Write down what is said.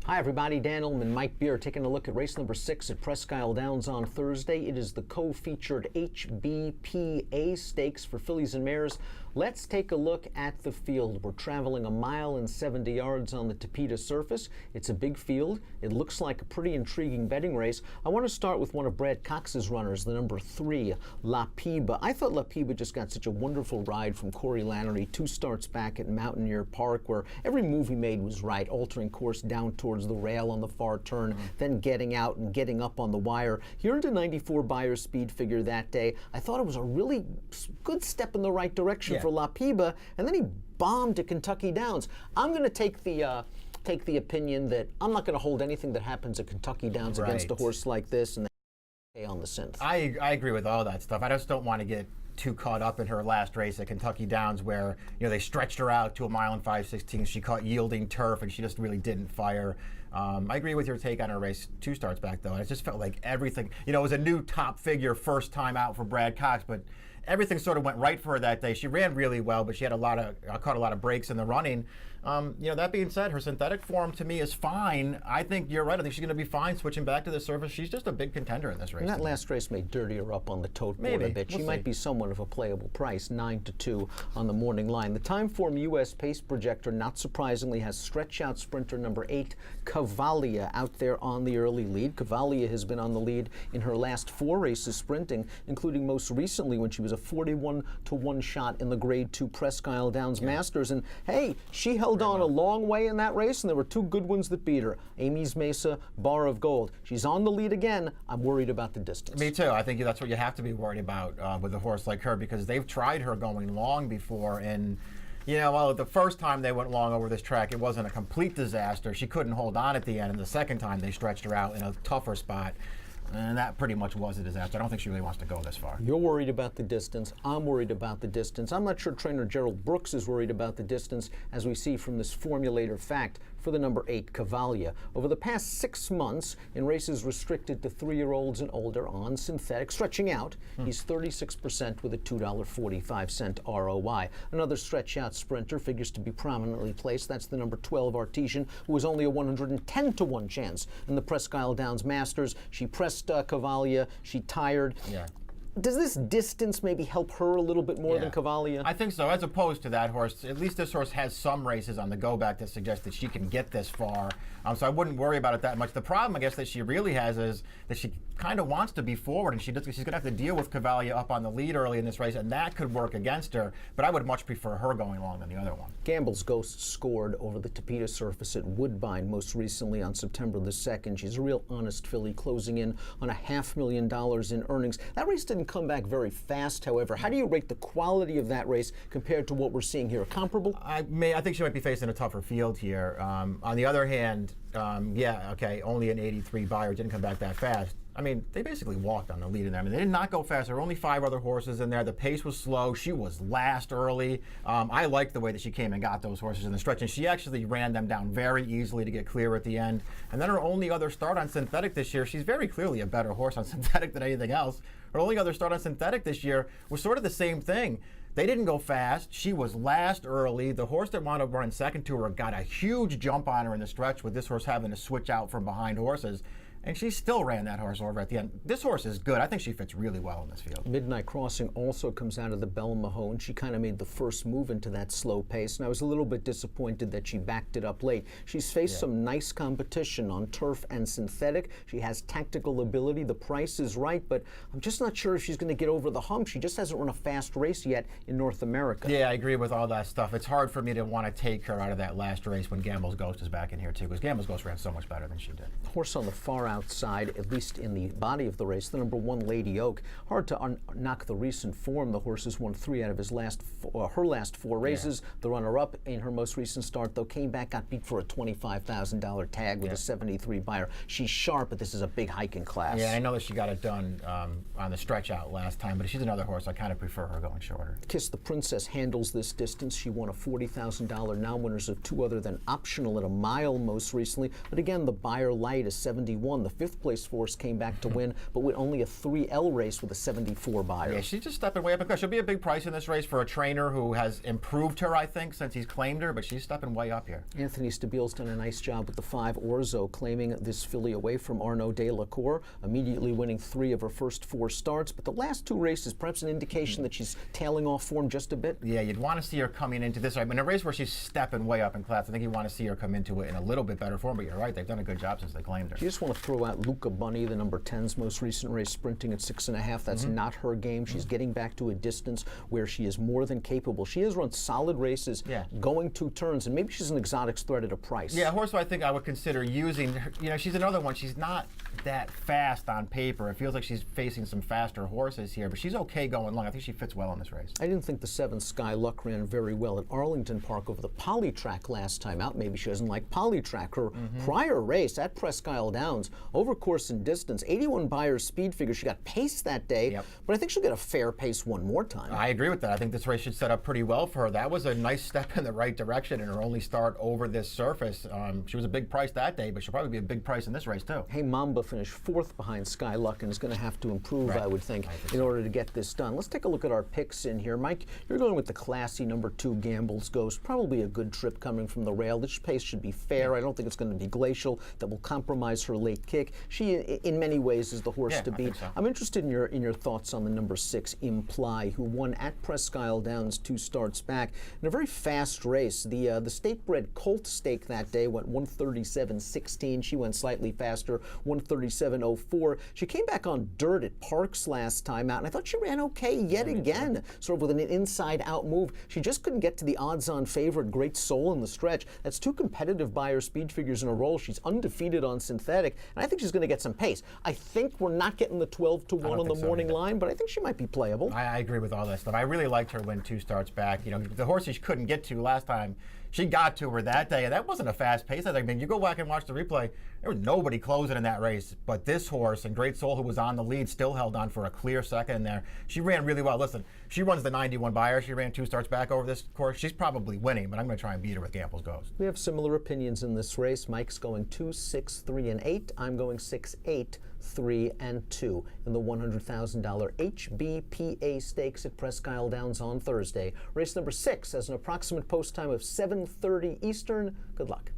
Hi everybody, Dan Illman, Mike Beer, taking a look at race number 6 at Presque Downs on Thursday. It is the co-featured H.B.P.A stakes for fillies and mares. Let's take a look at the field. We're traveling 1 mile and 70 yards on the Tapeta surface. It's a big field. It looks like a pretty intriguing betting race. I want to start with one of Brad Cox's runners, the number 3, H.B.P.A. I thought H.B.P.A just got such a wonderful ride from Corey Lannery 2 starts back at Mountaineer Park, where every move he made was right, altering course down towards the rail on the far turn, then getting out and getting up on the wire. He earned a 94 Beyer speed figure that day. I thought it was a really good step in the right direction for H.B.P.A, and then he bombed to Kentucky Downs. I'm going to take the opinion that I'm not going to hold anything that happens at Kentucky Downs against a horse like this, and then on the synth. I agree with all that stuff. I just don't want to get too caught up in her last race at Kentucky Downs, where they stretched her out to 1 mile and 5/16. She caught yielding turf, and she just really didn't fire. I agree with your take on her race 2 starts back, though. It just felt like everything, it was a new top figure first time out for Brad Cox, but everything sort of went right for her that day. She ran really well, but she had caught a lot of breaks in the running. That being said, her synthetic form to me is fine. I think you're right. I think she's going to be fine switching back to the surface. She's just a big contender in this race. And that last race may dirty her up on the tote board a bit. She might be somewhat of a playable price, 9-2 on the morning line. The Timeform U.S. pace projector, not surprisingly, has stretch-out sprinter number 8, Cavalia, out there on the early lead. Cavalia has been on the lead in her last 4 races sprinting, including most recently when she was a 41-1 shot in the Grade 2 Presque Downs Masters. And hey, she held on a long way in that race, and there were 2 good ones that beat her. Amy's Mesa, Bar of Gold. She's on the lead again. I'm worried about the distance. Me too. I think that's what you have to be worried about with a horse like her, because they've tried her going long before, and well, the first time they went long over this track, it wasn't a complete disaster. She couldn't hold on at the end, and the second time they stretched her out in a tougher spot. And that pretty much was a disaster. I don't think she really wants to go this far. You're worried about the distance. I'm worried about the distance. I'm not sure trainer Gerald Brooks is worried about the distance, as we see from this formulator fact for the number 8, Cavalia. Over the past 6 months, in races restricted to 3-year-olds and older on synthetic, stretching out, he's 36% with a $2.45 ROI. Another stretch-out sprinter figures to be prominently placed. That's the number 12, Artesian, who was only a 110-1 chance in the Presque Downs Masters. She pressed Cavalia. She tired. Does this distance maybe help her a little bit more than Cavalia? I think so, as opposed to that horse. At least this horse has some races on the go-back that suggest that she can get this far. So I wouldn't worry about it that much. The problem, I guess, that she really has is that she kind of wants to be forward, and she's going to have to deal with Cavalia up on the lead early in this race, and that could work against her. But I would much prefer her going long than the other one. Gamble's Ghost scored over the Tapeta surface at Woodbine most recently on September the 2nd. She's a real honest filly, closing in on $500,000 in earnings. That race didn't come back very fast, however. How do you rate the quality of that race compared to what we're seeing here? Comparable? I think she might be facing a tougher field here. On the other hand, only an 83 Beyer, didn't come back that fast. I mean, they basically walked on the lead in there. I mean, they did not go fast. There were only 5 other horses in there. The pace was slow. She was last early. I liked the way that she came and got those horses in the stretch, and she actually ran them down very easily to get clear at the end. And then her only other start on synthetic this year, she's very clearly a better horse on synthetic than anything else. Her only other start on synthetic this year was sort of the same thing. They didn't go fast. She was last early. The horse that wound up running second to her got a huge jump on her in the stretch, with this horse having to switch out from behind horses. And she still ran that horse over at the end. This horse is good. I think she fits really well in this field. Midnight Crossing also comes out of the Belle Mahone. She kind of made the first move into that slow pace, and I was a little bit disappointed that she backed it up late. She's faced some nice competition on turf and synthetic. She has tactical ability. The price is right, but I'm just not sure if she's going to get over the hump. She just hasn't run a fast race yet in North America. Yeah, I agree with all that stuff. It's hard for me to want to take her out of that last race when Gamble's Ghost is back in here, too, because Gamble's Ghost ran so much better than she did. Horse on the far outside, at least in the body of the race, the number 1, Lady Oak. Hard to knock the recent form. The horse has won 3 out of his her last 4 races. The runner-up in her most recent start, though, came back, got beat for a $25,000 tag with a 73 Beyer. She's sharp, but this is a big hike in class. Yeah, I know that she got it done on the stretch out last time, but she's another horse I kind of prefer her going shorter. Kiss the Princess handles this distance. She won a $40,000 now winners of 2 other than optional at a mile most recently. But again, the Beyer Light is 71. 1. The 5th place horse came back to win, but with only a 3L race with a 74 buyer. Yeah, she's just stepping way up because she'll be a big price in this race for a trainer who has improved her, I think, since he's claimed her, but she's stepping way up here. Anthony Stabile's done a nice job with the 5 Orzo, claiming this filly away from Arnaud de la Cour, immediately winning 3 of her first 4 starts, but the last 2 races, perhaps an indication that she's tailing off form just a bit. Yeah, you'd want to see her coming into this. I mean, a race where she's stepping way up in class, I think you want to see her come into it in a little bit better form, but you're right, they've done a good job since they claimed her. You just want to throw out Luca Bunny, the number 10's most recent race, sprinting at 6.5. That's not her game. She's getting back to a distance where she is more than capable. She has run solid races, going 2 turns, and maybe she's an exotics threat at a price. Yeah, a horse who I think I would consider using. She's another one. She's not that fast on paper. It feels like she's facing some faster horses here, but she's okay going long. I think she fits well in this race. I didn't think the 7 Sky Luck ran very well at Arlington Park over the polytrack last time out. Maybe she doesn't like polytrack. Her prior race at Presque Downs, over course and distance, 81 buyers speed figure. She got pace that day, but I think she'll get a fair pace one more time. I agree with that. I think this race should set up pretty well for her. That was a nice step in the right direction in her only start over this surface. She was a big price that day, but she'll probably be a big price in this race too. Hey, Mamba finished 4th behind Sky Luck and is going to have to improve, I would think, in order to get this done. Let's take a look at our picks in here. Mike, you're going with the classy number 2 Gamble's Ghost. Probably a good trip coming from the rail. This pace should be fair. I don't think it's going to be glacial that will compromise her late kick. She, in many ways, is the horse to beat. I'm interested in your thoughts on the number 6 Imply, who won at Presque Downs 2 starts back in a very fast race. The state-bred Colt stake that day went 137.16. She went slightly faster, 137.04. She came back on dirt at Parks last time out, and I thought she ran okay yet again, sort of with an inside-out move. She just couldn't get to the odds-on favorite Great Soul in the stretch. That's 2 competitive buyer speed figures in a row. She's undefeated on synthetic, and I think she's going to get some pace. I think we're not getting the 12-1 on the morning line, but I think she might be playable. I agree with all that stuff. I really liked her win 2 starts back. The horse she couldn't get to last time, she got to her that day, and that wasn't a fast pace. I mean, you go back and watch the replay, there was nobody closing in that race, but this horse and Great Soul, who was on the lead, still held on for a clear second in there. She ran really well. Listen, she runs the 91 buyer. She ran 2 starts back over this course. She's probably winning, but I'm going to try and beat her with Gamble's Ghost. We have similar opinions in this race. Mike's going 2, 6, 3, and 8. I'm going 6, 8, 3, and 2 in the $100,000 H.B.P.A. Stakes at Presque Downs on Thursday. Race number 6 has an approximate post time of 7:30 Eastern. Good luck.